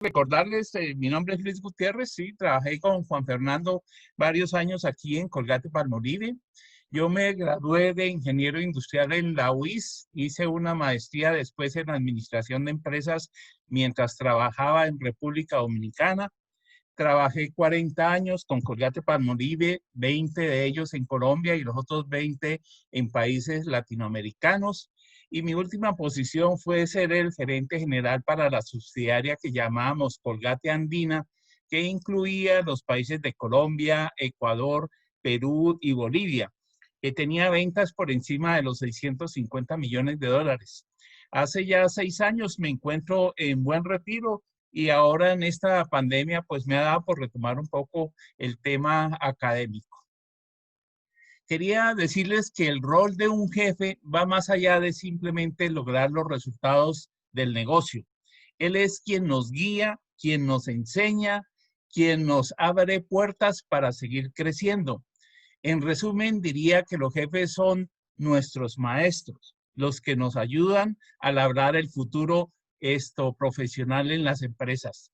Recordarles, mi nombre es Luis Gutiérrez, sí, trabajé con Juan Fernando varios años aquí en Colgate-Palmolive. Yo me gradué de ingeniero industrial en la UIS, hice una maestría después en administración de empresas mientras trabajaba en República Dominicana. Trabajé 40 años con Colgate-Palmolive, 20 de ellos en Colombia y los otros 20 en países latinoamericanos. Y mi última posición fue ser el gerente general para la subsidiaria que llamábamos Colgate Andina, que incluía los países de Colombia, Ecuador, Perú y Bolivia, que tenía ventas por encima de los 650 millones de dólares. Hace ya 6 años me encuentro en buen retiro y ahora en esta pandemia pues me ha dado por retomar un poco el tema académico. Quería decirles que el rol de un jefe va más allá de simplemente lograr los resultados del negocio. Él es quien nos guía, quien nos enseña, quien nos abre puertas para seguir creciendo. En resumen, diría que los jefes son nuestros maestros, los que nos ayudan a labrar el futuro profesional en las empresas.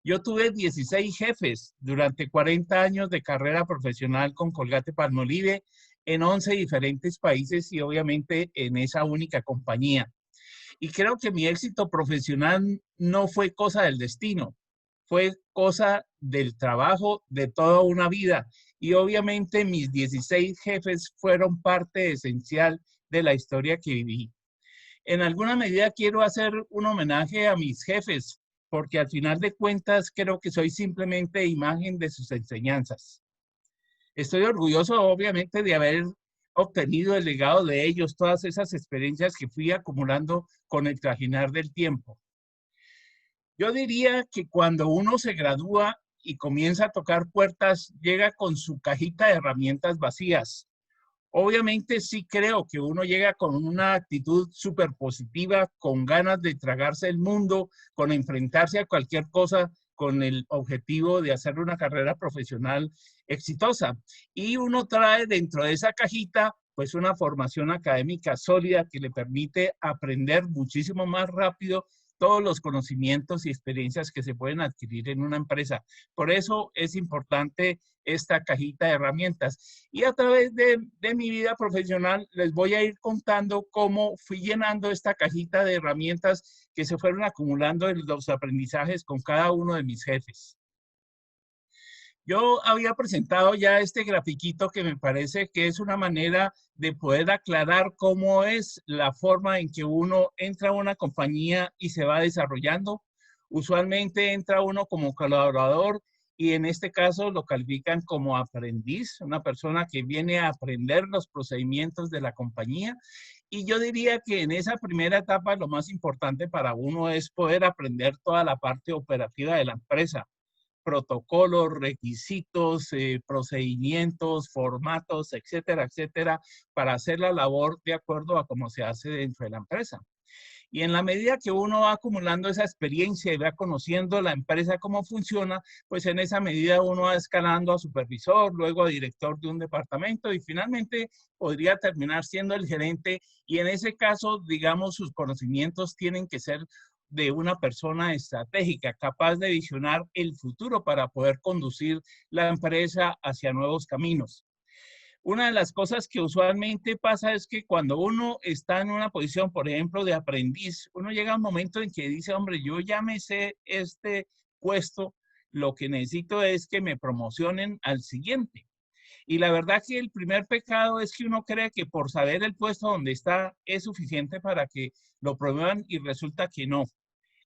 Yo tuve 16 jefes durante 40 años de carrera profesional con Colgate-Palmolive en 11 diferentes países y obviamente en esa única compañía. Y creo que mi éxito profesional no fue cosa del destino, fue cosa del trabajo de toda una vida. Y obviamente mis 16 jefes fueron parte esencial de la historia que viví. En alguna medida quiero hacer un homenaje a mis jefes, porque al final de cuentas creo que soy simplemente imagen de sus enseñanzas. Estoy orgulloso, obviamente, de haber obtenido el legado de ellos, todas esas experiencias que fui acumulando con el trajinar del tiempo. Yo diría que cuando uno se gradúa y comienza a tocar puertas, llega con su cajita de herramientas vacías. Obviamente sí creo que uno llega con una actitud súper positiva, con ganas de tragarse el mundo, con enfrentarse a cualquier cosa, con el objetivo de hacer una carrera profesional exitosa. Y uno trae dentro de esa cajita pues una formación académica sólida que le permite aprender muchísimo más rápido todos los conocimientos y experiencias que se pueden adquirir en una empresa. Por eso es importante esta cajita de herramientas. Y a través de mi vida profesional les voy a ir contando cómo fui llenando esta cajita de herramientas que se fueron acumulando en los aprendizajes con cada uno de mis jefes. Yo había presentado ya este grafiquito que me parece que es una manera de poder aclarar cómo es la forma en que uno entra a una compañía y se va desarrollando. Usualmente entra uno como colaborador y en este caso lo califican como aprendiz, una persona que viene a aprender los procedimientos de la compañía. Y yo diría que en esa primera etapa lo más importante para uno es poder aprender toda la parte operativa de la empresa, protocolos, requisitos, procedimientos, formatos, etcétera, etcétera, para hacer la labor de acuerdo a cómo se hace dentro de la empresa. Y en la medida que uno va acumulando esa experiencia y va conociendo la empresa cómo funciona, pues en esa medida uno va escalando a supervisor, luego a director de un departamento y finalmente podría terminar siendo el gerente. Y en ese caso, digamos, sus conocimientos tienen que ser de una persona estratégica, capaz de visionar el futuro para poder conducir la empresa hacia nuevos caminos. Una de las cosas que usualmente pasa es que cuando uno está en una posición, por ejemplo, de aprendiz, uno llega a un momento en que dice, hombre, yo ya me sé este puesto, lo que necesito es que me promocionen al siguiente. Y la verdad que el primer pecado es que uno cree que por saber el puesto donde está es suficiente para que lo promuevan y resulta que no.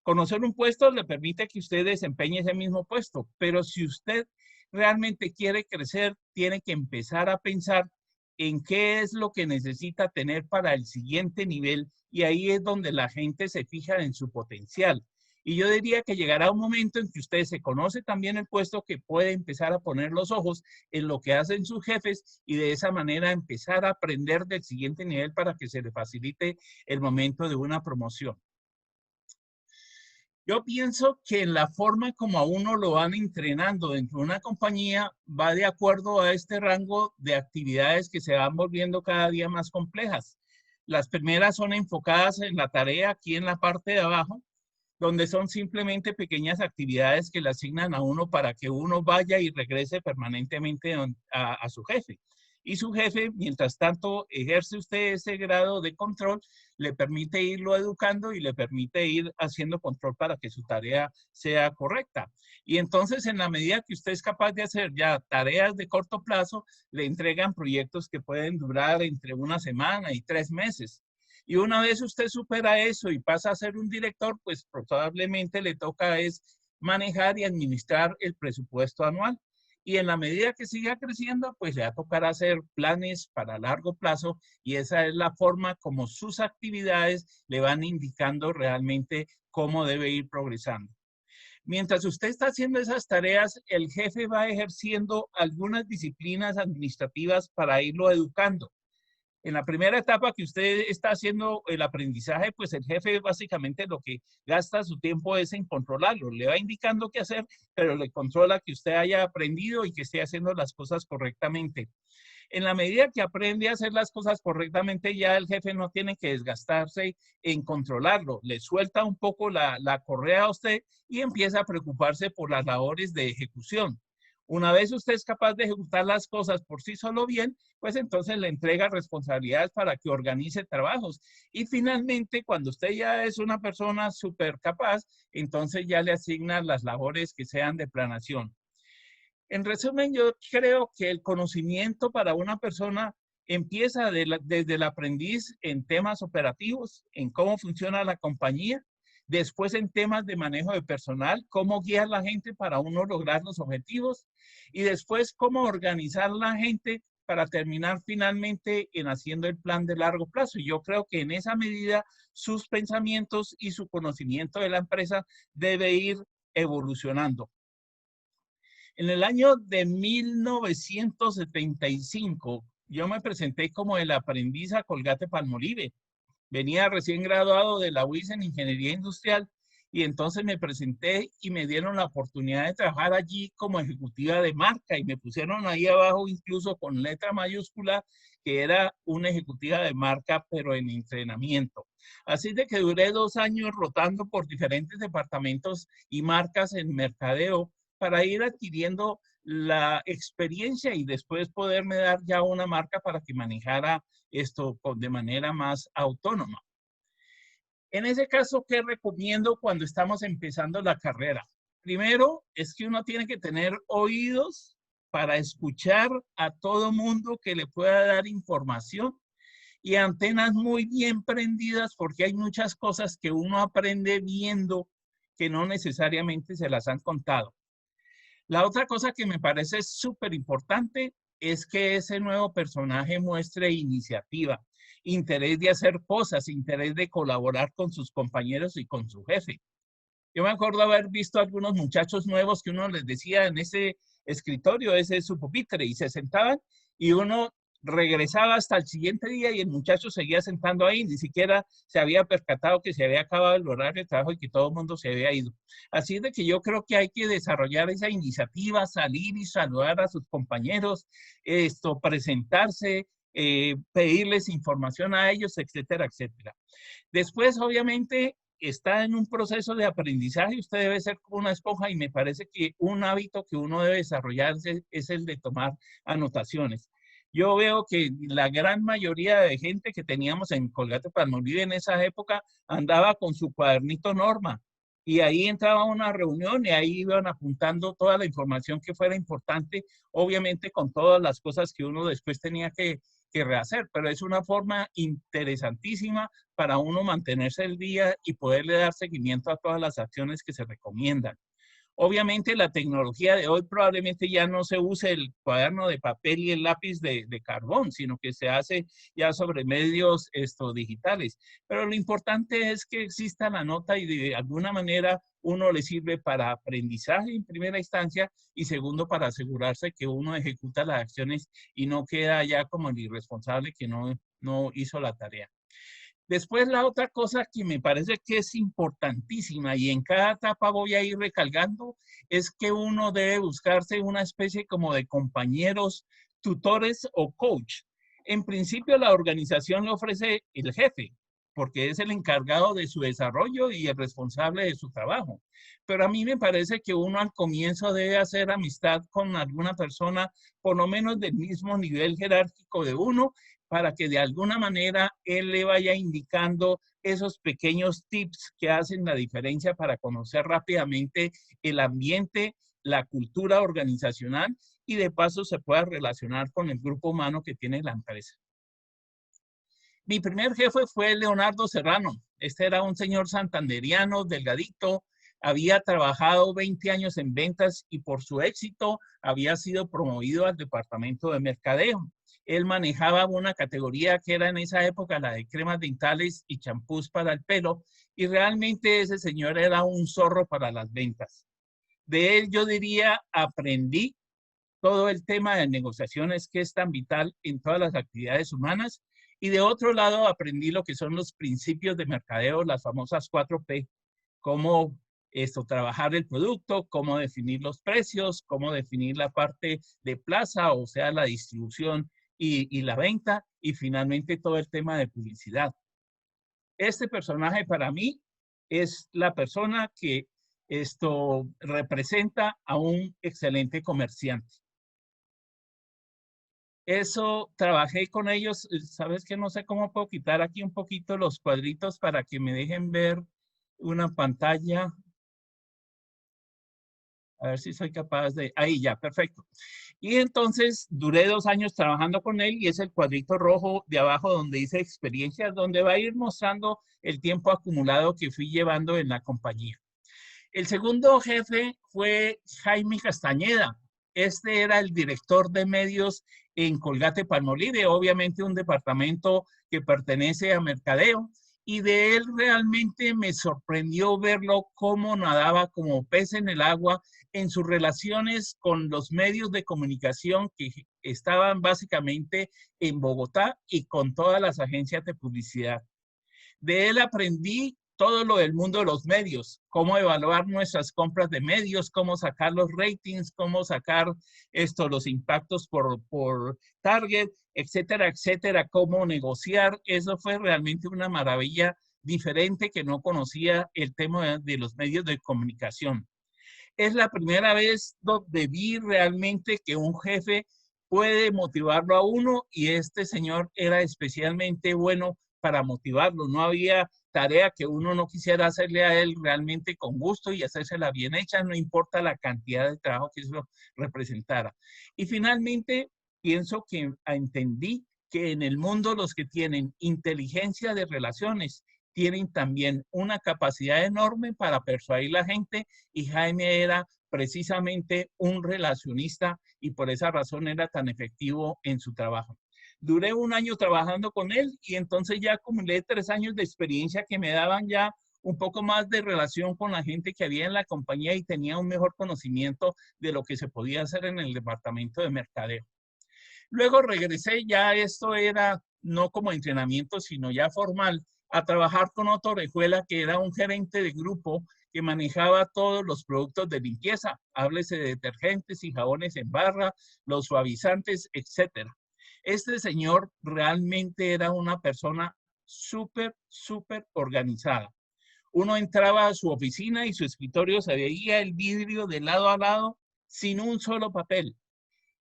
Conocer un puesto le permite que usted desempeñe ese mismo puesto, pero si usted realmente quiere crecer, tiene que empezar a pensar en qué es lo que necesita tener para el siguiente nivel y ahí es donde la gente se fija en su potencial. Y yo diría que llegará un momento en que usted se conoce también el puesto que puede empezar a poner los ojos en lo que hacen sus jefes y de esa manera empezar a aprender del siguiente nivel para que se le facilite el momento de una promoción. Yo pienso que la forma como a uno lo van entrenando dentro de una compañía va de acuerdo a este rango de actividades que se van volviendo cada día más complejas. Las primeras son enfocadas en la tarea aquí en la parte de abajo, donde son simplemente pequeñas actividades que le asignan a uno para que uno vaya y regrese permanentemente a su jefe. Y su jefe, mientras tanto, ejerce usted ese grado de control, le permite irlo educando y le permite ir haciendo control para que su tarea sea correcta. Y entonces, en la medida que usted es capaz de hacer ya tareas de corto plazo, le entregan proyectos que pueden durar entre una semana y 3 meses. Y una vez usted supera eso y pasa a ser un director, pues probablemente le toca es manejar y administrar el presupuesto anual. Y en la medida que siga creciendo, pues le va a tocar hacer planes para largo plazo y esa es la forma como sus actividades le van indicando realmente cómo debe ir progresando. Mientras usted está haciendo esas tareas, el jefe va ejerciendo algunas disciplinas administrativas para irlo educando. En la primera etapa que usted está haciendo el aprendizaje, pues el jefe básicamente lo que gasta su tiempo es en controlarlo. Le va indicando qué hacer, pero le controla que usted haya aprendido y que esté haciendo las cosas correctamente. En la medida que aprende a hacer las cosas correctamente, ya el jefe no tiene que desgastarse en controlarlo. Le suelta un poco la correa a usted y empieza a preocuparse por las labores de ejecución. Una vez usted es capaz de ejecutar las cosas por sí solo bien, pues entonces le entrega responsabilidades para que organice trabajos. Y finalmente, cuando usted ya es una persona súper capaz, entonces ya le asigna las labores que sean de planación. En resumen, yo creo que el conocimiento para una persona empieza desde el aprendiz en temas operativos, en cómo funciona la compañía, después en temas de manejo de personal, cómo guiar a la gente para uno lograr los objetivos y después cómo organizar la gente para terminar finalmente en haciendo el plan de largo plazo. Y yo creo que en esa medida sus pensamientos y su conocimiento de la empresa debe ir evolucionando. En el año de 1975, yo me presenté como el aprendiz a Colgate-Palmolive. Venía recién graduado de la UIS en Ingeniería Industrial y entonces me presenté y me dieron la oportunidad de trabajar allí como ejecutiva de marca y me pusieron ahí abajo incluso con letra mayúscula que era una ejecutiva de marca pero en entrenamiento. Así de que duré 2 años rotando por diferentes departamentos y marcas en mercadeo para ir adquiriendo la experiencia y después poderme dar ya una marca para que manejara esto de manera más autónoma. En ese caso, ¿qué recomiendo cuando estamos empezando la carrera? Primero, es que uno tiene que tener oídos para escuchar a todo mundo que le pueda dar información y antenas muy bien prendidas porque hay muchas cosas que uno aprende viendo que no necesariamente se las han contado. La otra cosa que me parece súper importante es que ese nuevo personaje muestre iniciativa, interés de hacer cosas, interés de colaborar con sus compañeros y con su jefe. Yo me acuerdo haber visto a algunos muchachos nuevos que uno les decía en ese escritorio, ese es su pupitre, y se sentaban y uno regresaba hasta el siguiente día y el muchacho seguía sentando ahí, ni siquiera se había percatado que se había acabado el horario de trabajo y que todo el mundo se había ido. Así es de que yo creo que hay que desarrollar esa iniciativa, salir y saludar a sus compañeros, presentarse, pedirles información a ellos, etcétera, etcétera. Después, obviamente, está en un proceso de aprendizaje, usted debe ser como una esponja y me parece que un hábito que uno debe desarrollar es el de tomar anotaciones. Yo veo que la gran mayoría de gente que teníamos en Colgate-Palmolive en esa época andaba con su cuadernito Norma y ahí entraba a una reunión y ahí iban apuntando toda la información que fuera importante, obviamente con todas las cosas que uno después tenía que rehacer, pero es una forma interesantísima para uno mantenerse el día y poderle dar seguimiento a todas las acciones que se recomiendan. Obviamente la tecnología de hoy probablemente ya no se use el cuaderno de papel y el lápiz de carbón, sino que se hace ya sobre medios digitales. Pero lo importante es que exista la nota y de alguna manera uno le sirve para aprendizaje en primera instancia y segundo para asegurarse que uno ejecuta las acciones y no queda ya como el irresponsable que no hizo la tarea. Después la otra cosa que me parece que es importantísima y en cada etapa voy a ir recalcando es que uno debe buscarse una especie como de compañeros, tutores o coach. En principio la organización le ofrece el jefe, porque es el encargado de su desarrollo y el responsable de su trabajo. Pero a mí me parece que uno al comienzo debe hacer amistad con alguna persona, por lo menos del mismo nivel jerárquico de uno, para que de alguna manera él le vaya indicando esos pequeños tips que hacen la diferencia para conocer rápidamente el ambiente, la cultura organizacional y de paso se pueda relacionar con el grupo humano que tiene la empresa. Mi primer jefe fue Leonardo Serrano. Este era un señor santanderiano, delgadito, había trabajado 20 años en ventas y por su éxito había sido promovido al departamento de mercadeo. Él manejaba una categoría que era en esa época la de cremas dentales y champús para el pelo y realmente ese señor era un zorro para las ventas. De él yo diría aprendí todo el tema de negociaciones que es tan vital en todas las actividades humanas. Y de otro lado, aprendí lo que son los principios de mercadeo, las famosas 4P, cómo trabajar el producto, cómo definir los precios, cómo definir la parte de plaza, o sea, la distribución y la venta, y finalmente todo el tema de publicidad. Este personaje para mí es la persona que representa a un excelente comerciante. Eso, trabajé con ellos. Sabes que no sé cómo puedo quitar aquí un poquito los cuadritos para que me dejen ver una pantalla. A ver si soy capaz de... Ahí ya, perfecto. Y entonces duré 2 años trabajando con él y es el cuadrito rojo de abajo donde dice experiencias, donde va a ir mostrando el tiempo acumulado que fui llevando en la compañía. El segundo jefe fue Jaime Castañeda. Este era el director de medios en Colgate-Palmolive, obviamente un departamento que pertenece a Mercadeo. Y de él realmente me sorprendió verlo cómo nadaba como pez en el agua en sus relaciones con los medios de comunicación que estaban básicamente en Bogotá y con todas las agencias de publicidad. De él aprendí todo lo del mundo de los medios, cómo evaluar nuestras compras de medios, cómo sacar los ratings, cómo sacar los impactos por target, etcétera, etcétera, cómo negociar. Eso fue realmente una maravilla diferente que no conocía el tema de los medios de comunicación. Es la primera vez donde vi realmente que un jefe puede motivarlo a uno y este señor era especialmente bueno para motivarlo. No había tarea que uno no quisiera hacerle a él realmente con gusto y hacérsela bien hecha, no importa la cantidad de trabajo que eso representara. Y finalmente, pienso que entendí que en el mundo los que tienen inteligencia de relaciones tienen también una capacidad enorme para persuadir a la gente y Jaime era precisamente un relacionista y por esa razón era tan efectivo en su trabajo. Duré 1 año trabajando con él y entonces ya acumulé 3 años de experiencia que me daban ya un poco más de relación con la gente que había en la compañía y tenía un mejor conocimiento de lo que se podía hacer en el departamento de mercadeo. Luego regresé, ya esto era no como entrenamiento, sino ya formal, a trabajar con Otto Orejuela, que era un gerente de grupo que manejaba todos los productos de limpieza, háblese de detergentes y jabones en barra, los suavizantes, etcétera. Este señor realmente era una persona súper, súper organizada. Uno entraba a su oficina y su escritorio se veía el vidrio de lado a lado sin un solo papel.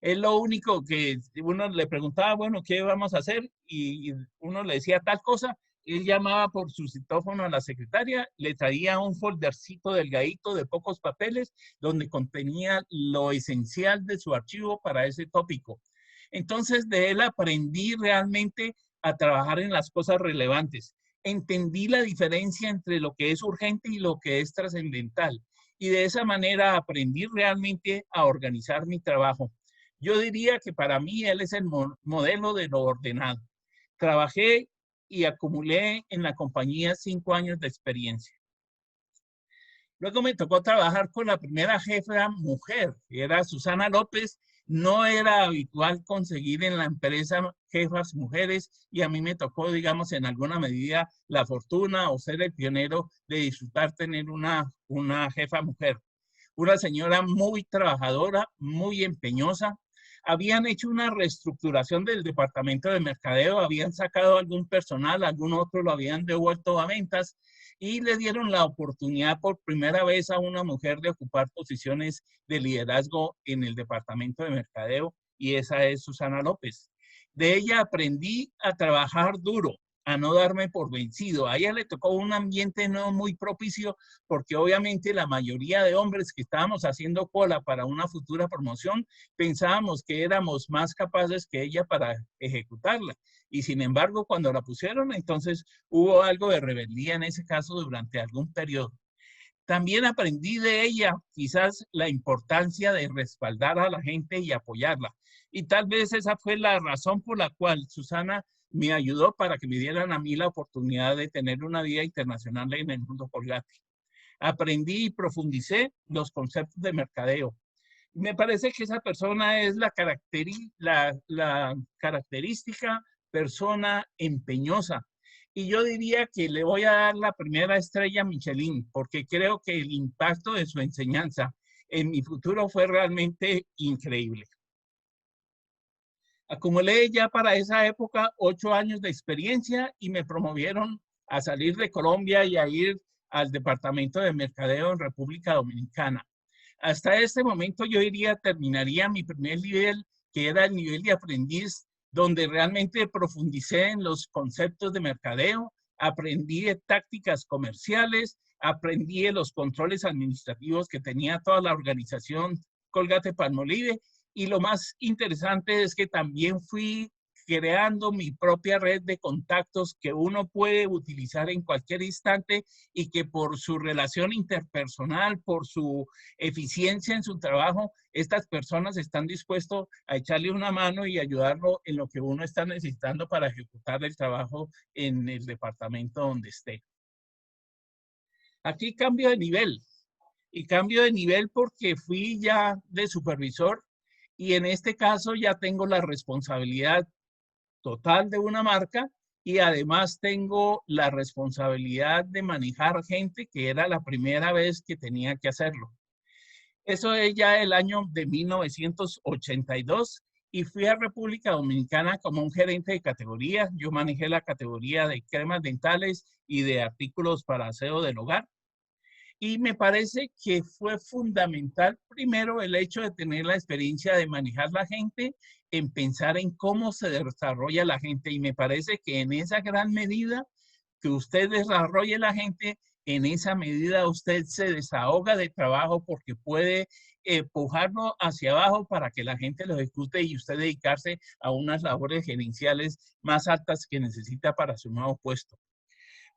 Es lo único que uno le preguntaba, bueno, ¿qué vamos a hacer? Y uno le decía tal cosa. Él llamaba por su citófono a la secretaria, le traía un foldercito delgadito de pocos papeles donde contenía lo esencial de su archivo para ese tópico. Entonces de él aprendí realmente a trabajar en las cosas relevantes. Entendí la diferencia entre lo que es urgente y lo que es trascendental. Y de esa manera aprendí realmente a organizar mi trabajo. Yo diría que para mí él es el modelo de lo ordenado. Trabajé y acumulé en la compañía 5 años de experiencia. Luego me tocó trabajar con la primera jefa mujer, que era Susana López. No era habitual conseguir en la empresa jefas mujeres y a mí me tocó, digamos, en alguna medida la fortuna o ser el pionero de disfrutar tener una jefa mujer. Una señora muy trabajadora, muy empeñosa. habían hecho una reestructuración del departamento de mercadeo, habían sacado algún personal, algún otro lo habían devuelto a ventas y le dieron la oportunidad por primera vez a una mujer de ocupar posiciones de liderazgo en el departamento de mercadeo y esa es Susana López. De ella aprendí a trabajar duro, a no darme por vencido. A ella le tocó un ambiente no muy propicio porque obviamente la mayoría de hombres que estábamos haciendo cola para una futura promoción pensábamos que éramos más capaces que ella para ejecutarla. Y sin embargo, cuando la pusieron, entonces hubo algo de rebeldía en ese caso durante algún periodo. También aprendí de ella quizás la importancia de respaldar a la gente y apoyarla. Y tal vez esa fue la razón por la cual Susana me ayudó para que me dieran a mí la oportunidad de tener una vida internacional en el mundo Colgate. Aprendí y profundicé los conceptos de mercadeo. Me parece que esa persona es la característica persona empeñosa. Y yo diría que le voy a dar la primera estrella Michelin, porque creo que el impacto de su enseñanza en mi futuro fue realmente increíble. Acumulé ya para esa época 8 años de experiencia y me promovieron a salir de Colombia y a ir al departamento de mercadeo en República Dominicana. Hasta este momento yo terminaría mi primer nivel, que era el nivel de aprendiz, donde realmente profundicé en los conceptos de mercadeo, aprendí de tácticas comerciales, aprendí de los controles administrativos que tenía toda la organización Colgate-Palmolive y lo más interesante es que también fui creando mi propia red de contactos que uno puede utilizar en cualquier instante y que por su relación interpersonal, por su eficiencia en su trabajo, estas personas están dispuestos a echarle una mano y ayudarlo en lo que uno está necesitando para ejecutar el trabajo en el departamento donde esté. Aquí cambio de nivel y cambio de nivel porque fui ya de supervisor y en este caso ya tengo la responsabilidad total de una marca y además tengo la responsabilidad de manejar gente que era la primera vez que tenía que hacerlo. Eso es ya el año de 1982 y fui a República Dominicana como un gerente de categoría. Yo manejé la categoría de cremas dentales y de artículos para aseo del hogar. Y me parece que fue fundamental, primero, el hecho de tener la experiencia de manejar la gente, en pensar en cómo se desarrolla la gente. Y me parece que en esa gran medida que usted desarrolle la gente, en esa medida usted se desahoga de trabajo porque puede empujarlo hacia abajo para que la gente lo ejecute y usted dedicarse a unas labores gerenciales más altas que necesita para su nuevo puesto.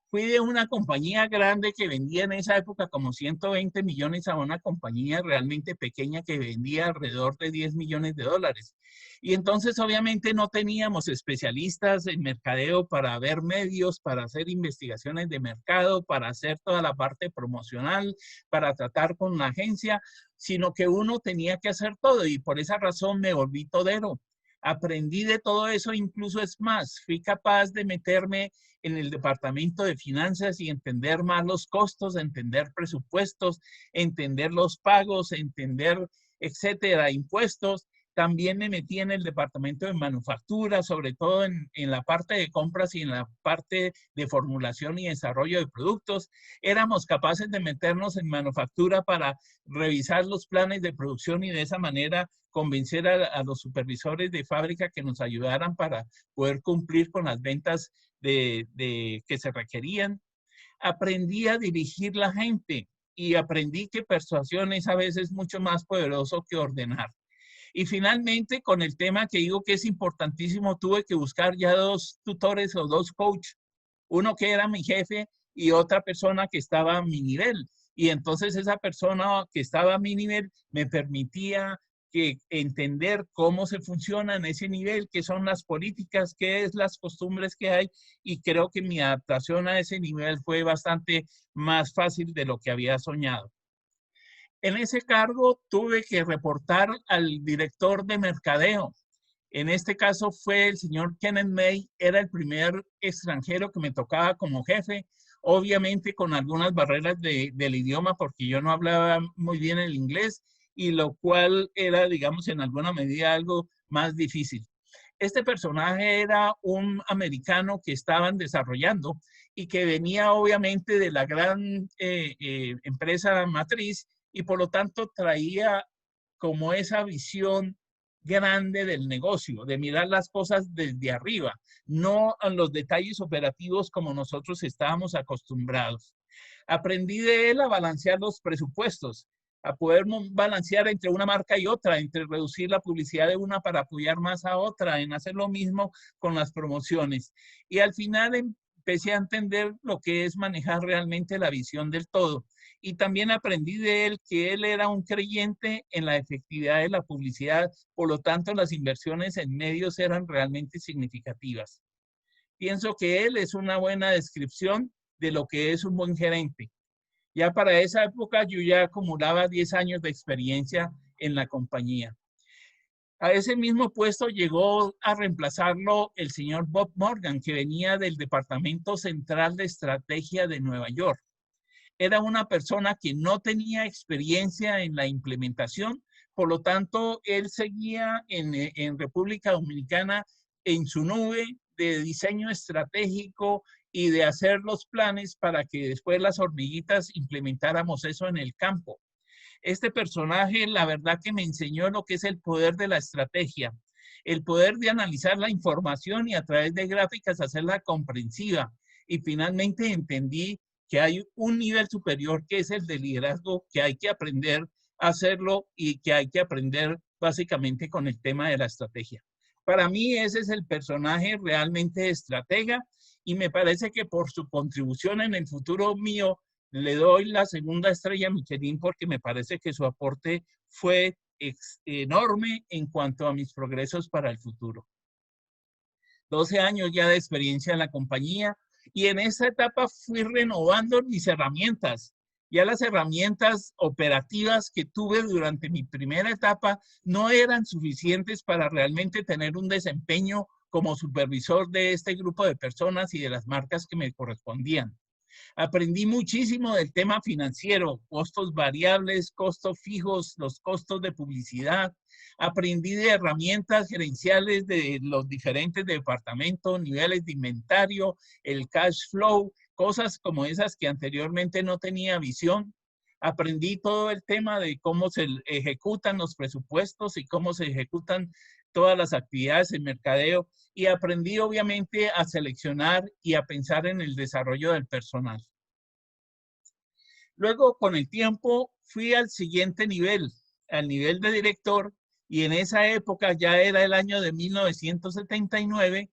Fui de una compañía grande que vendía en esa época como 120 millones a una compañía realmente pequeña que vendía alrededor de 10 millones de dólares. Y entonces obviamente no teníamos especialistas en mercadeo para ver medios, para hacer investigaciones de mercado, para hacer toda la parte promocional, para tratar con la agencia, sino que uno tenía que hacer todo y por esa razón me volví todero. Aprendí de todo eso, incluso es más, fui capaz de meterme en el departamento de finanzas y entender más los costos, entender presupuestos, entender los pagos, entender, etcétera, impuestos. También me metí en el departamento de manufactura, sobre todo en la parte de compras y en la parte de formulación y desarrollo de productos. Éramos capaces de meternos en manufactura para revisar los planes de producción y de esa manera convencer a los supervisores de fábrica que nos ayudaran para poder cumplir con las ventas que se requerían. Aprendí a dirigir la gente y aprendí que persuasión es a veces mucho más poderoso que ordenar. Y finalmente, con el tema que digo que es importantísimo, tuve que buscar ya 2 tutores o 2 coaches, uno que era mi jefe y otra persona que estaba a mi nivel. Y entonces esa persona que estaba a mi nivel me permitía entender cómo se funciona en ese nivel, qué son las políticas, qué es las costumbres que hay, y creo que mi adaptación a ese nivel fue bastante más fácil de lo que había soñado. En ese cargo tuve que reportar al director de mercadeo. En este caso fue el señor Kenneth May, era el primer extranjero que me tocaba como jefe, obviamente con algunas barreras del idioma porque yo no hablaba muy bien el inglés y lo cual era, digamos, en alguna medida algo más difícil. Este personaje era un americano que estaban desarrollando y que venía obviamente de la gran empresa matriz y por lo tanto traía como esa visión grande del negocio, de mirar las cosas desde arriba, no a los detalles operativos como nosotros estábamos acostumbrados. Aprendí de él a balancear los presupuestos, a poder balancear entre una marca y otra, entre reducir la publicidad de una para apoyar más a otra, en hacer lo mismo con las promociones. Y al final empecé a entender lo que es manejar realmente la visión del todo. Y también aprendí de él que él era un creyente en la efectividad de la publicidad, por lo tanto las inversiones en medios eran realmente significativas. Pienso que él es una buena descripción de lo que es un buen gerente. Ya para esa época yo ya acumulaba 10 años de experiencia en la compañía. A ese mismo puesto llegó a reemplazarlo el señor Bob Morgan, que venía del Departamento Central de Estrategia de Nueva York. Era una persona que no tenía experiencia en la implementación, por lo tanto, él seguía en República Dominicana en su nube de diseño estratégico y de hacer los planes para que después las hormiguitas implementáramos eso en el campo. Este personaje, la verdad que me enseñó lo que es el poder de la estrategia, el poder de analizar la información y a través de gráficas hacerla comprensiva. Y finalmente entendí que hay un nivel superior que es el de liderazgo, que hay que aprender a hacerlo y que hay que aprender básicamente con el tema de la estrategia. Para mí ese es el personaje realmente estratega y me parece que por su contribución en el futuro mío le doy la segunda estrella Michelin porque me parece que su aporte fue enorme en cuanto a mis progresos para el futuro. 12 años ya de experiencia en la compañía y en esta etapa fui renovando mis herramientas. Ya las herramientas operativas que tuve durante mi primera etapa no eran suficientes para realmente tener un desempeño como supervisor de este grupo de personas y de las marcas que me correspondían. Aprendí muchísimo del tema financiero, costos variables, costos fijos, los costos de publicidad. Aprendí de herramientas gerenciales de los diferentes departamentos, niveles de inventario, el cash flow, cosas como esas que anteriormente no tenía visión. Aprendí todo el tema de cómo se ejecutan los presupuestos y cómo se ejecutan todas las actividades en mercadeo y aprendí obviamente a seleccionar y a pensar en el desarrollo del personal. Luego, con el tiempo, fui al siguiente nivel, al nivel de director, y en esa época, ya era el año de 1979,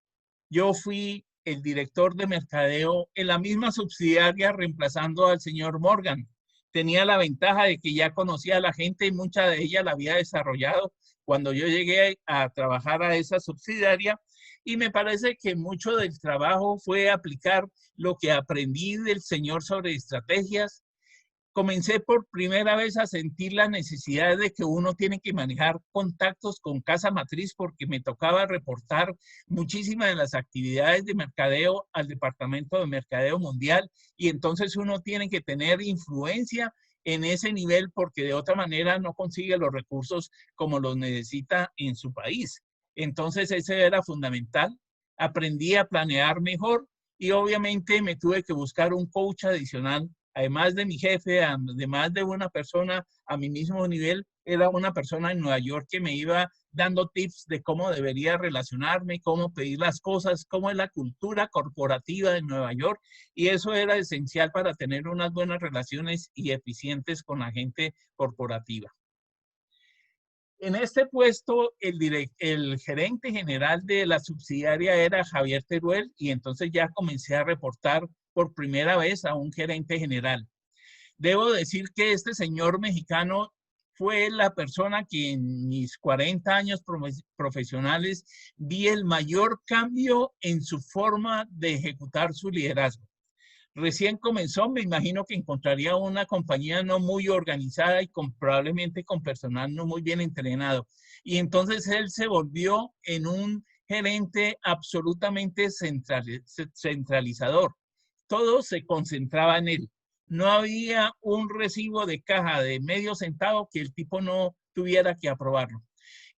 yo fui el director de mercadeo en la misma subsidiaria reemplazando al señor Morgan. Tenía la ventaja de que ya conocía a la gente y mucha de ella la había desarrollado cuando yo llegué a trabajar a esa subsidiaria y me parece que mucho del trabajo fue aplicar lo que aprendí del señor sobre estrategias. Comencé por primera vez a sentir la necesidad de que uno tiene que manejar contactos con casa matriz porque me tocaba reportar muchísimas de las actividades de mercadeo al Departamento de Mercadeo Mundial y entonces uno tiene que tener influencia en ese nivel porque de otra manera no consigue los recursos como los necesita en su país. Entonces ese era fundamental. Aprendí a planear mejor y obviamente me tuve que buscar un coach adicional. Además de mi jefe, además de una persona a mi mismo nivel, era una persona en Nueva York que me iba dando tips de cómo debería relacionarme, cómo pedir las cosas, cómo es la cultura corporativa de Nueva York. Y eso era esencial para tener unas buenas relaciones y eficientes con la gente corporativa. En este puesto, el gerente general de la subsidiaria era Javier Teruel y entonces ya comencé a reportar por primera vez a un gerente general. Debo decir que este señor mexicano fue la persona que en mis 40 años profesionales vi el mayor cambio en su forma de ejecutar su liderazgo. Recién comenzó, me imagino que encontraría una compañía no muy organizada y probablemente con personal no muy bien entrenado. Y entonces él se volvió en un gerente absolutamente centralizador. Todo se concentraba en él. No había un recibo de caja de medio centavo que el tipo no tuviera que aprobarlo.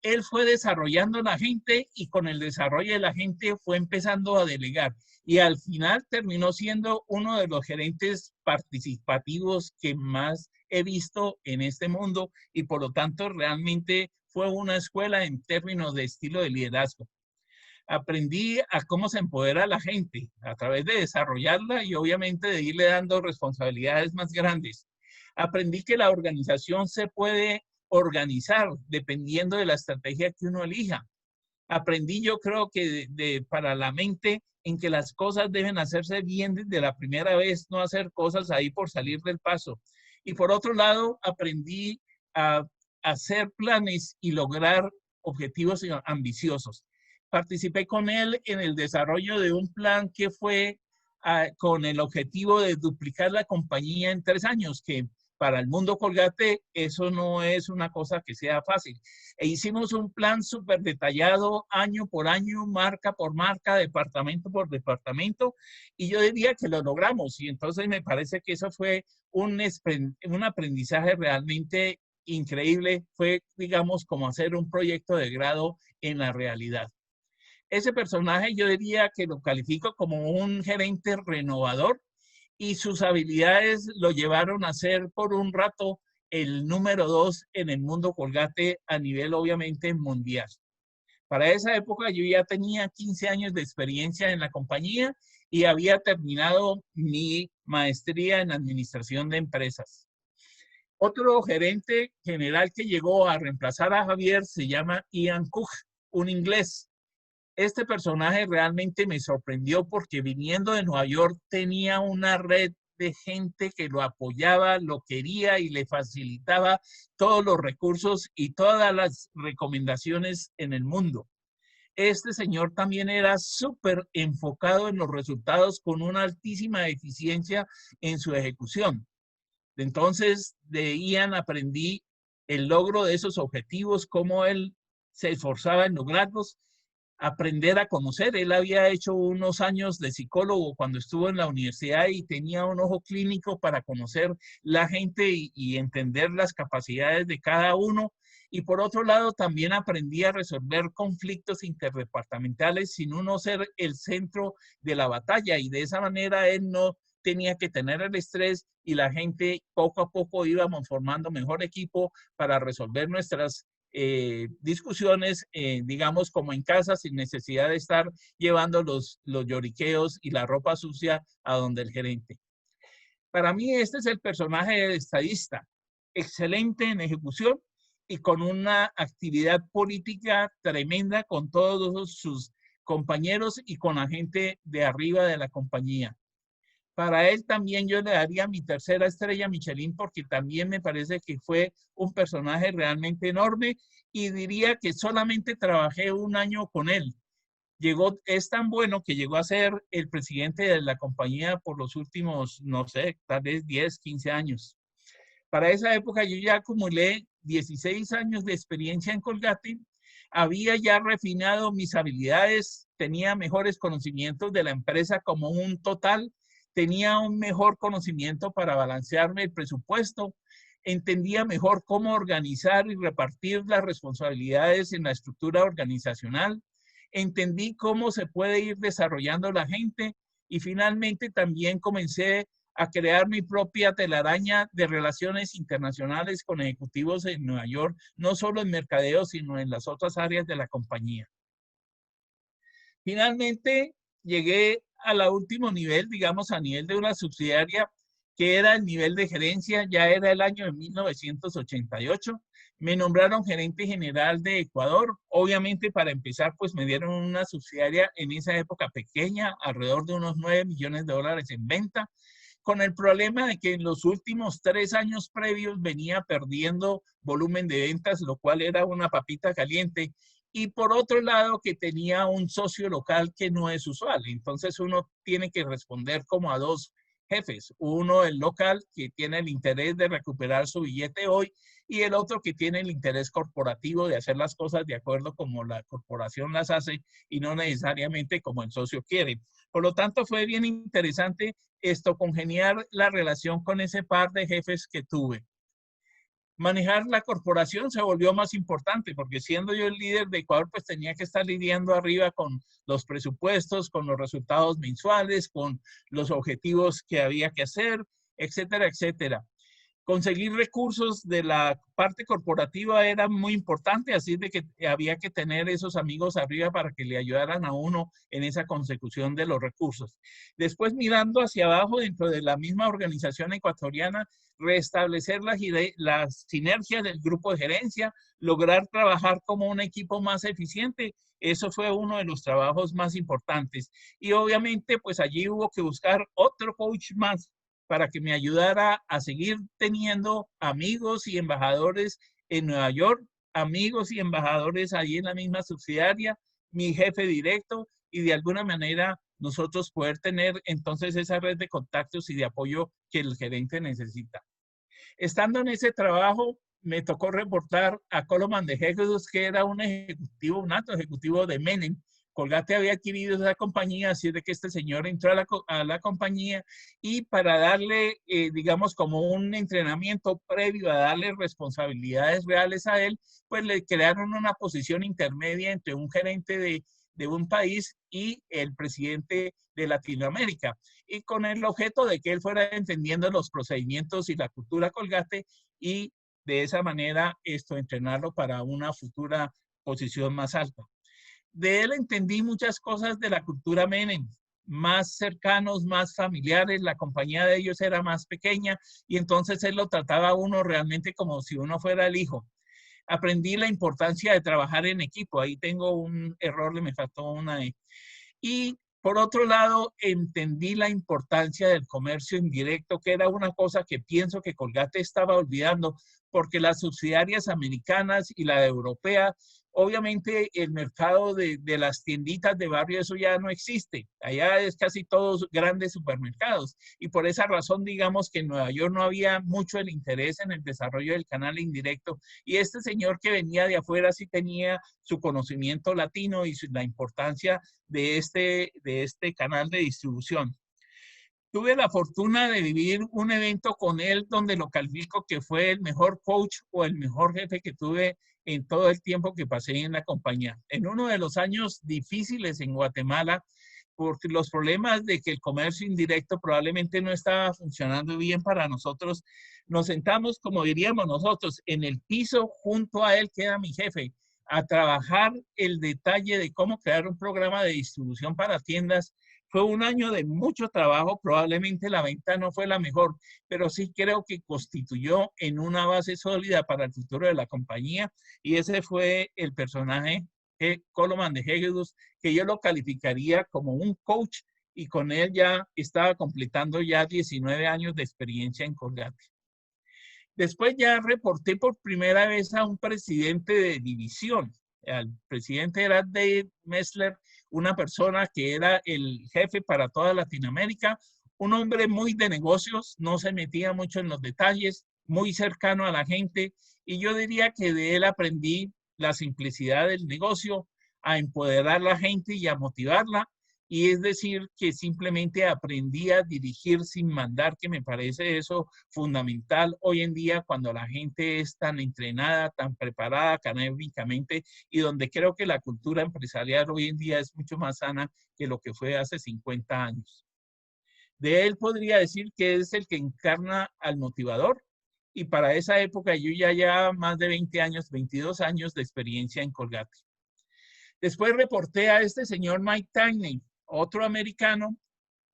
Él fue desarrollando la gente y con el desarrollo de la gente fue empezando a delegar y al final terminó siendo uno de los gerentes participativos que más he visto en este mundo y por lo tanto realmente fue una escuela en términos de estilo de liderazgo. Aprendí a cómo se empodera la gente a través de desarrollarla y obviamente de irle dando responsabilidades más grandes. Aprendí que la organización se puede organizar dependiendo de la estrategia que uno elija. Aprendí yo creo que para la mente en que las cosas deben hacerse bien desde la primera vez, no hacer cosas ahí por salir del paso. Y por otro lado, aprendí a hacer planes y lograr objetivos ambiciosos. Participé con él en el desarrollo de un plan que fue con el objetivo de duplicar la compañía en 3 años, que para el mundo Colgate eso no es una cosa que sea fácil. E hicimos un plan súper detallado, año por año, marca por marca, departamento por departamento, y yo diría que lo logramos. Y entonces me parece que eso fue un aprendizaje realmente increíble. Fue, digamos, como hacer un proyecto de grado en la realidad. Ese personaje yo diría que lo califico como un gerente renovador y sus habilidades lo llevaron a ser por un rato el número 2 en el mundo Colgate a nivel obviamente mundial. Para esa época yo ya tenía 15 años de experiencia en la compañía y había terminado mi maestría en administración de empresas. Otro gerente general que llegó a reemplazar a Javier se llama Ian Cook, un inglés. Este personaje realmente me sorprendió porque viniendo de Nueva York tenía una red de gente que lo apoyaba, lo quería y le facilitaba todos los recursos y todas las recomendaciones en el mundo. Este señor también era súper enfocado en los resultados con una altísima eficiencia en su ejecución. Entonces, de Ian aprendí el logro de esos objetivos, cómo él se esforzaba en lograrlos, aprender a conocer. Él había hecho unos años de psicólogo cuando estuvo en la universidad y tenía un ojo clínico para conocer la gente y entender las capacidades de cada uno. Y por otro lado, también aprendí a resolver conflictos interdepartamentales sin uno ser el centro de la batalla. Y de esa manera él no tenía que tener el estrés y la gente poco a poco íbamos formando mejor equipo para resolver nuestras discusiones, digamos, como en casa, sin necesidad de estar llevando los lloriqueos y la ropa sucia a donde el gerente. Para mí este es el personaje de estadista, excelente en ejecución y con una actividad política tremenda con todos sus compañeros y con la gente de arriba de la compañía. Para él también yo le daría mi tercera estrella Michelin porque también me parece que fue un personaje realmente enorme y diría que solamente trabajé un año con él. Es tan bueno que llegó a ser el presidente de la compañía por los últimos, no sé, tal vez 10, 15 años. Para esa época yo ya acumulé 16 años de experiencia en Colgate, había ya refinado mis habilidades, tenía mejores conocimientos de la empresa como un total, tenía un mejor conocimiento para balancearme el presupuesto, entendía mejor cómo organizar y repartir las responsabilidades en la estructura organizacional, entendí cómo se puede ir desarrollando la gente y finalmente también comencé a crear mi propia telaraña de relaciones internacionales con ejecutivos en Nueva York, no solo en mercadeo, sino en las otras áreas de la compañía. Finalmente, llegué a la último nivel, digamos, a nivel de una subsidiaria, que era el nivel de gerencia, ya era el año de 1988. Me nombraron gerente general de Ecuador. Obviamente, para empezar, pues me dieron una subsidiaria en esa época pequeña, alrededor de unos 9 millones de dólares en venta, con el problema de que en los últimos 3 años previos venía perdiendo volumen de ventas, lo cual era una papita caliente. Y por otro lado, que tenía un socio local que no es usual. Entonces uno tiene que responder como a dos jefes. Uno, el local, que tiene el interés de recuperar su billete hoy, y el otro que tiene el interés corporativo de hacer las cosas de acuerdo como la corporación las hace y no necesariamente como el socio quiere. Por lo tanto, fue bien interesante esto, congeniar la relación con ese par de jefes que tuve. Manejar la corporación se volvió más importante porque siendo yo el líder de Ecuador, pues tenía que estar lidiando arriba con los presupuestos, con los resultados mensuales, con los objetivos que había que hacer, etcétera, etcétera. Conseguir recursos de la parte corporativa era muy importante, así de que había que tener esos amigos arriba para que le ayudaran a uno en esa consecución de los recursos. Después, mirando hacia abajo dentro de la misma organización ecuatoriana, restablecer la sinergia del grupo de gerencia, lograr trabajar como un equipo más eficiente. Eso fue uno de los trabajos más importantes. Y obviamente, pues allí hubo que buscar otro coach más para que me ayudara a seguir teniendo amigos y embajadores en Nueva York, amigos y embajadores ahí en la misma subsidiaria, mi jefe directo, y de alguna manera nosotros poder tener entonces esa red de contactos y de apoyo que el gerente necesita. Estando en ese trabajo, me tocó reportar a Coleman de Hegedus, que era un ejecutivo, un alto ejecutivo de Menem. Colgate había adquirido esa compañía, así de que este señor entró a la compañía y para darle, digamos, como un entrenamiento previo a darle responsabilidades reales a él, pues le crearon una posición intermedia entre un gerente de un país y el presidente de Latinoamérica, y con el objeto de que él fuera entendiendo los procedimientos y la cultura Colgate y de esa manera entrenarlo para una futura posición más alta. De él entendí muchas cosas de la cultura Menem, más cercanos, más familiares, la compañía de ellos era más pequeña y entonces él lo trataba a uno realmente como si uno fuera el hijo. Aprendí la importancia de trabajar en equipo, ahí tengo un error, me faltó una E. Y por otro lado, entendí la importancia del comercio indirecto, que era una cosa que pienso que Colgate estaba olvidando, porque las subsidiarias americanas y la europea, obviamente el mercado de las tienditas de barrio, eso ya no existe. Allá es casi todos grandes supermercados. Y por esa razón, digamos que en Nueva York no había mucho el interés en el desarrollo del canal indirecto. Y este señor que venía de afuera sí tenía su conocimiento latino y la importancia de este canal de distribución. Tuve la fortuna de vivir un evento con él donde lo califico que fue el mejor coach o el mejor jefe que tuve en todo el tiempo que pasé en la compañía. En uno de los años difíciles en Guatemala, porque los problemas de que el comercio indirecto probablemente no estaba funcionando bien para nosotros, nos sentamos, como diríamos nosotros, en el piso junto a él, que era mi jefe, a trabajar el detalle de cómo crear un programa de distribución para tiendas. Fue un año de mucho trabajo, probablemente la venta no fue la mejor, pero sí creo que constituyó en una base sólida para el futuro de la compañía, y ese fue el personaje Coleman de Hegedus, que yo lo calificaría como un coach, y con él ya estaba completando ya 19 años de experiencia en Colgate. Después ya reporté por primera vez a un presidente de división. El presidente era Dave Messler, una persona que era el jefe para toda Latinoamérica, un hombre muy de negocios, no se metía mucho en los detalles, muy cercano a la gente, y yo diría que de él aprendí la simplicidad del negocio, a empoderar a la gente y a motivarla, y es decir, que simplemente aprendí a dirigir sin mandar, que me parece eso fundamental hoy en día cuando la gente es tan entrenada, tan preparada académicamente, y donde creo que la cultura empresarial hoy en día es mucho más sana que lo que fue hace 50 años. De él podría decir que es el que encarna al motivador, y para esa época yo ya llevaba más de 20 años, 22 años de experiencia en Colgate. Después reporté a este señor Mike Taney, otro americano,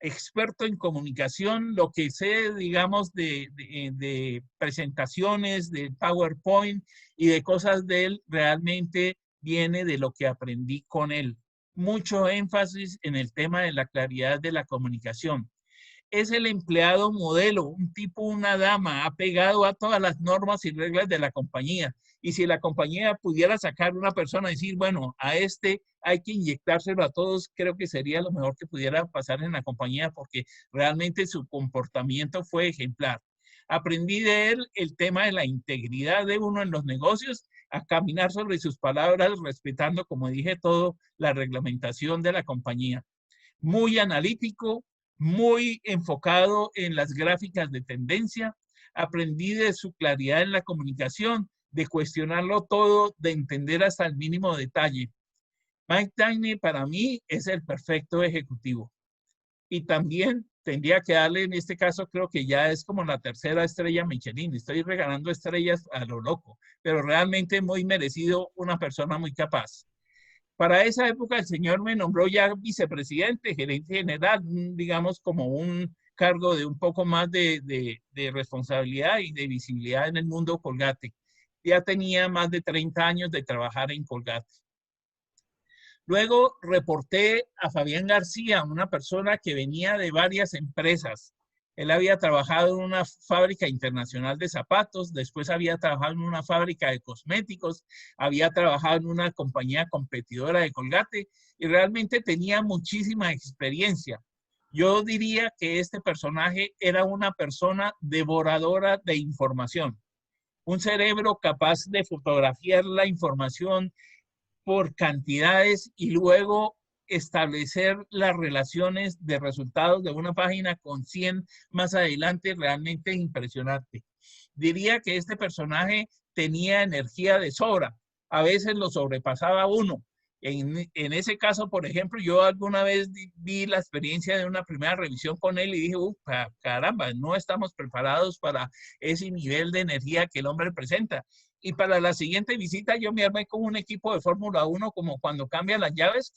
experto en comunicación, lo que sé, digamos, de presentaciones, de PowerPoint y de cosas de él, realmente viene de lo que aprendí con él. Mucho énfasis en el tema de la claridad de la comunicación. es el empleado modelo, un tipo, una dama, apegado a todas las normas y reglas de la compañía. Y si la compañía pudiera sacar una persona y decir, bueno, a este hay que inyectárselo a todos, creo que sería lo mejor que pudiera pasar en la compañía porque realmente su comportamiento fue ejemplar. Aprendí de él el tema de la integridad de uno en los negocios, a caminar sobre sus palabras, respetando, como dije, todo la reglamentación de la compañía. Muy analítico, muy enfocado en las gráficas de tendencia. Aprendí de su claridad en la comunicación, de cuestionarlo todo, de entender hasta el mínimo detalle. Mike Tiny para mí es el perfecto ejecutivo. Y también tendría que darle, en este caso, creo que ya es como la tercera estrella Michelin. Estoy regalando estrellas a lo loco, pero realmente muy merecido, una persona muy capaz. Para esa época el señor me nombró ya vicepresidente, gerente general, digamos como un cargo de un poco más de responsabilidad y de visibilidad en el mundo Colgate. Ya tenía más de 30 años de trabajar en Colgate. Luego reporté a Fabián García, una persona que venía de varias empresas. Él había trabajado en una fábrica internacional de zapatos, después había trabajado en una fábrica de cosméticos, había trabajado en una compañía competidora de Colgate y realmente tenía muchísima experiencia. Yo diría que este personaje era una persona devoradora de información, un cerebro capaz de fotografiar la información por cantidades y luego establecer las relaciones de resultados de una página con 100 más adelante, realmente impresionante. Diría que este personaje tenía energía de sobra, a veces lo sobrepasaba uno. En ese caso, por ejemplo, yo alguna vez vi la experiencia de una primera revisión con él y dije, caramba, no estamos preparados para ese nivel de energía que el hombre presenta. Y para la siguiente visita yo me armé con un equipo de Fórmula 1 como cuando cambian las llaves,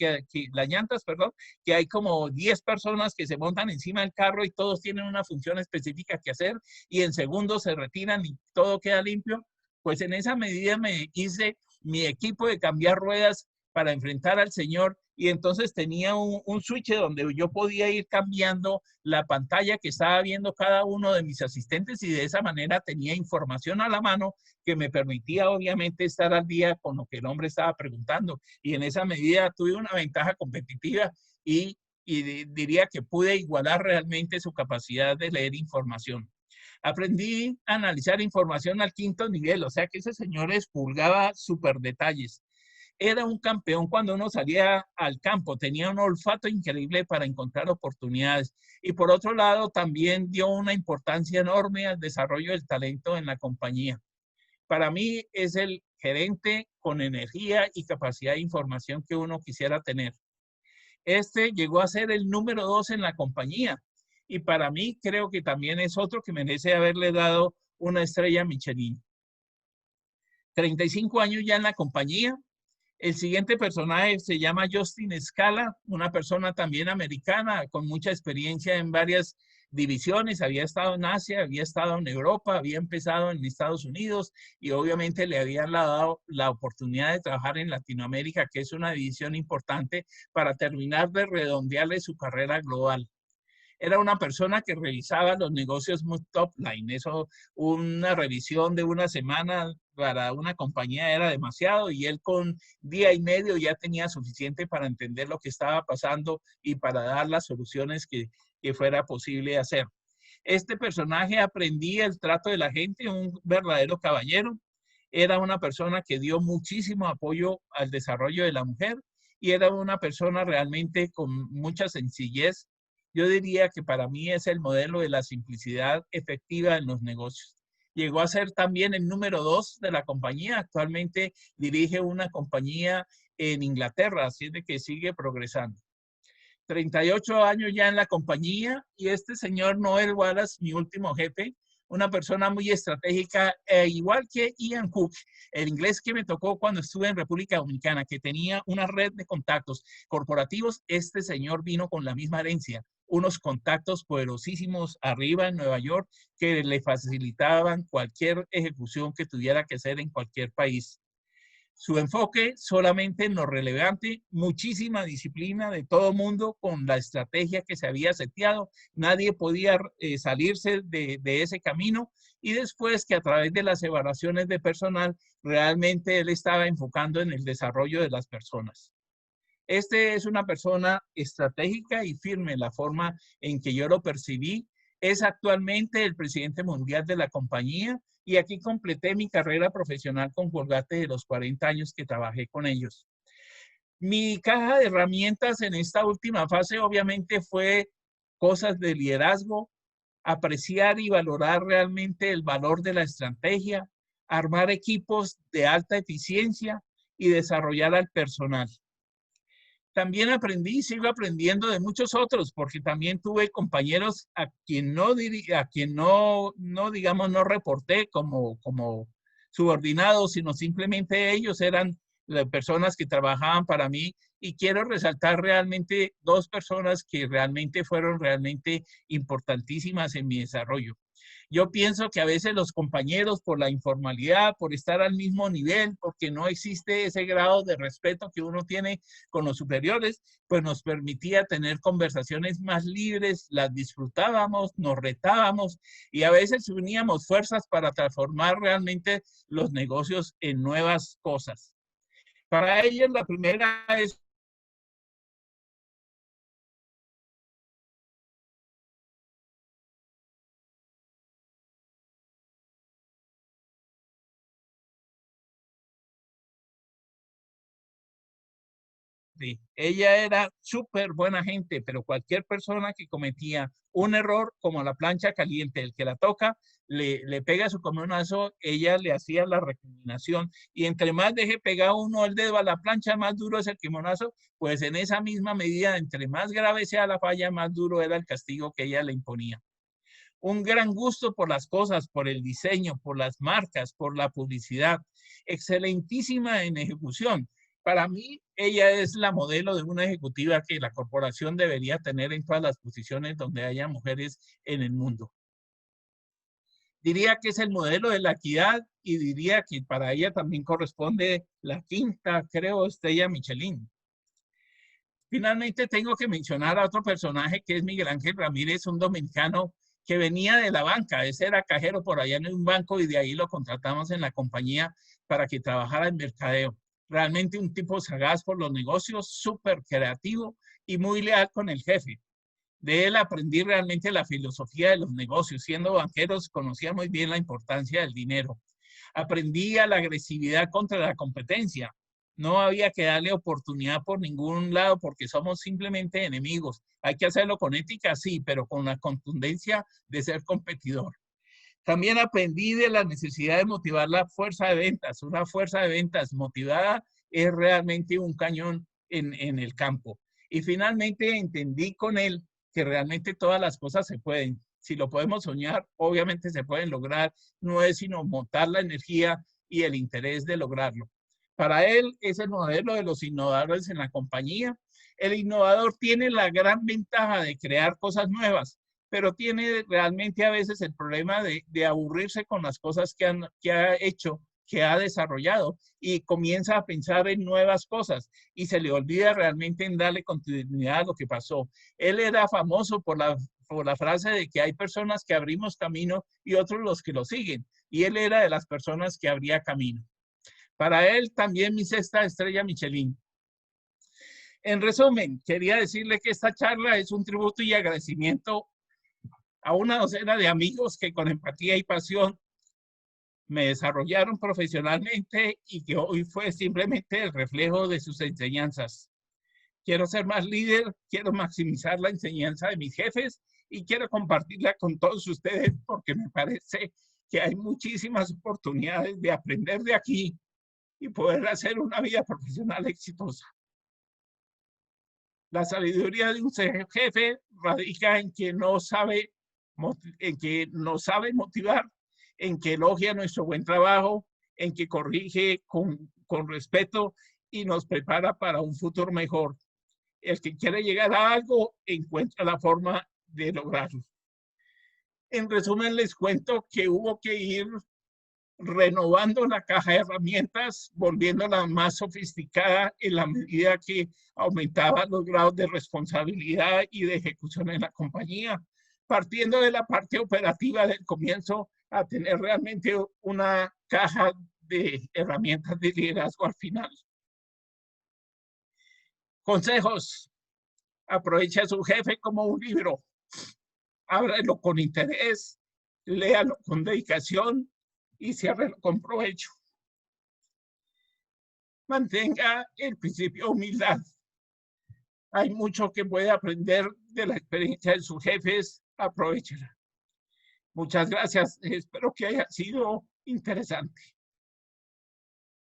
las llantas, perdón, que hay como 10 personas que se montan encima del carro y todos tienen una función específica que hacer y en segundos se retiran y todo queda limpio. Pues en esa medida me hice mi equipo de cambiar ruedas para enfrentar al señor y entonces tenía un switch donde yo podía ir cambiando la pantalla que estaba viendo cada uno de mis asistentes y de esa manera tenía información a la mano que me permitía obviamente estar al día con lo que el hombre estaba preguntando y en esa medida tuve una ventaja competitiva y diría que pude igualar realmente su capacidad de leer información. Aprendí a analizar información al quinto nivel, o sea que ese señor expurgaba súper detalles. Era un campeón cuando uno salía al campo, tenía un olfato increíble para encontrar oportunidades. Y por otro lado, también dio una importancia enorme al desarrollo del talento en la compañía. Para mí es el gerente con energía y capacidad de información que uno quisiera tener. Este llegó a ser el número 2 en la compañía y para mí creo que también es otro que merece haberle dado una estrella Michelin. 35 años ya en la compañía. El siguiente personaje se llama Justin Scala, una persona también americana con mucha experiencia en varias divisiones. Había estado en Asia, había estado en Europa, había empezado en Estados Unidos y obviamente le habían dado la oportunidad de trabajar en Latinoamérica, que es una división importante para terminar de redondearle su carrera global. Era una persona que revisaba los negocios muy top line. Eso, una revisión de una semana para una compañía era demasiado y él con día y medio ya tenía suficiente para entender lo que estaba pasando y para dar las soluciones que fuera posible hacer. Este personaje aprendía el trato de la gente, un verdadero caballero. Era una persona que dio muchísimo apoyo al desarrollo de la mujer y era una persona realmente con mucha sencillez. Yo diría que para mí es el modelo de la simplicidad efectiva en los negocios. Llegó a ser también el número 2 de la compañía. Actualmente dirige una compañía en Inglaterra, así de que sigue progresando. 38 años ya en la compañía y este señor Noel Wallace, mi último jefe, una persona muy estratégica, igual que Ian Cook, el inglés que me tocó cuando estuve en República Dominicana, que tenía una red de contactos corporativos, este señor vino con la misma herencia, unos contactos poderosísimos arriba en Nueva York que le facilitaban cualquier ejecución que tuviera que hacer en cualquier país. Su enfoque solamente en lo relevante, muchísima disciplina de todo mundo con la estrategia que se había seteado. Nadie podía salirse de ese camino y después que a través de las evaluaciones de personal, realmente él estaba enfocando en el desarrollo de las personas. Este es una persona estratégica y firme en la forma en que yo lo percibí. Es actualmente el presidente mundial de la compañía y aquí completé mi carrera profesional con Colgate de los 40 años que trabajé con ellos. Mi caja de herramientas en esta última fase obviamente fue cosas de liderazgo, apreciar y valorar realmente el valor de la estrategia, armar equipos de alta eficiencia y desarrollar al personal. También aprendí y sigo aprendiendo de muchos otros, porque también tuve compañeros a quien no digamos, no reporté como subordinados, sino simplemente ellos eran las personas que trabajaban para mí. Y quiero resaltar realmente dos personas que realmente fueron realmente importantísimas en mi desarrollo. Yo pienso que a veces los compañeros por la informalidad, por estar al mismo nivel, porque no existe ese grado de respeto que uno tiene con los superiores, pues nos permitía tener conversaciones más libres, las disfrutábamos, nos retábamos y a veces uníamos fuerzas para transformar realmente los negocios en nuevas cosas. Para ellos la primera es sí, ella era súper buena gente, pero cualquier persona que cometía un error, como la plancha caliente, el que la toca, le pega su comunazo, ella le hacía la recriminación. Y entre más deje pegado uno el dedo a la plancha, más duro es el kimonazo, pues en esa misma medida, entre más grave sea la falla, más duro era el castigo que ella le imponía. Un gran gusto por las cosas, por el diseño, por las marcas, por la publicidad. Excelentísima en ejecución. Para mí, ella es la modelo de una ejecutiva que la corporación debería tener en todas las posiciones donde haya mujeres en el mundo. Diría que es el modelo de la equidad y diría que para ella también corresponde la quinta, creo, estrella Michelin. Finalmente tengo que mencionar a otro personaje que es Miguel Ángel Ramírez, un dominicano que venía de la banca. Ese era cajero por allá en un banco y de ahí lo contratamos en la compañía para que trabajara en mercadeo. Realmente un tipo sagaz por los negocios, súper creativo y muy leal con el jefe. De él aprendí realmente la filosofía de los negocios. Siendo banqueros conocía muy bien la importancia del dinero. Aprendí a la agresividad contra la competencia. No había que darle oportunidad por ningún lado porque somos simplemente enemigos. Hay que hacerlo con ética, sí, pero con la contundencia de ser competidor. También aprendí de la necesidad de motivar la fuerza de ventas. Una fuerza de ventas motivada es realmente un cañón en el campo. Y finalmente entendí con él que realmente todas las cosas se pueden. Si lo podemos soñar, obviamente se pueden lograr. No es sino montar la energía y el interés de lograrlo. Para él es el modelo de los innovadores en la compañía. El innovador tiene la gran ventaja de crear cosas nuevas, pero tiene realmente a veces el problema de aburrirse con las cosas que ha hecho, que ha desarrollado y comienza a pensar en nuevas cosas y se le olvida realmente en darle continuidad a lo que pasó. Él era famoso por la frase de que hay personas que abrimos camino y otros los que lo siguen. Y él era de las personas que abría camino. Para él también mi sexta estrella Michelin. En resumen, quería decirle que esta charla es un tributo y agradecimiento a una docena de amigos que con empatía y pasión me desarrollaron profesionalmente y que hoy fue simplemente el reflejo de sus enseñanzas. Quiero ser más líder, quiero maximizar la enseñanza de mis jefes y quiero compartirla con todos ustedes porque me parece que hay muchísimas oportunidades de aprender de aquí y poder hacer una vida profesional exitosa. La sabiduría de un jefe radica en que nos sabe motivar, en que elogia nuestro buen trabajo, en que corrige con respeto y nos prepara para un futuro mejor. El que quiere llegar a algo encuentra la forma de lograrlo. En resumen, les cuento que hubo que ir renovando la caja de herramientas, volviéndola más sofisticada en la medida que aumentaba los grados de responsabilidad y de ejecución en la compañía, partiendo de la parte operativa del comienzo a tener realmente una caja de herramientas de liderazgo al final. Consejos. Aproveche a su jefe como un libro. Ábrelo con interés, léalo con dedicación y ciérrelo con provecho. Mantenga el principio de humildad. Hay mucho que puede aprender de la experiencia de sus jefes. Aprovéchela. Muchas gracias. Espero que haya sido interesante.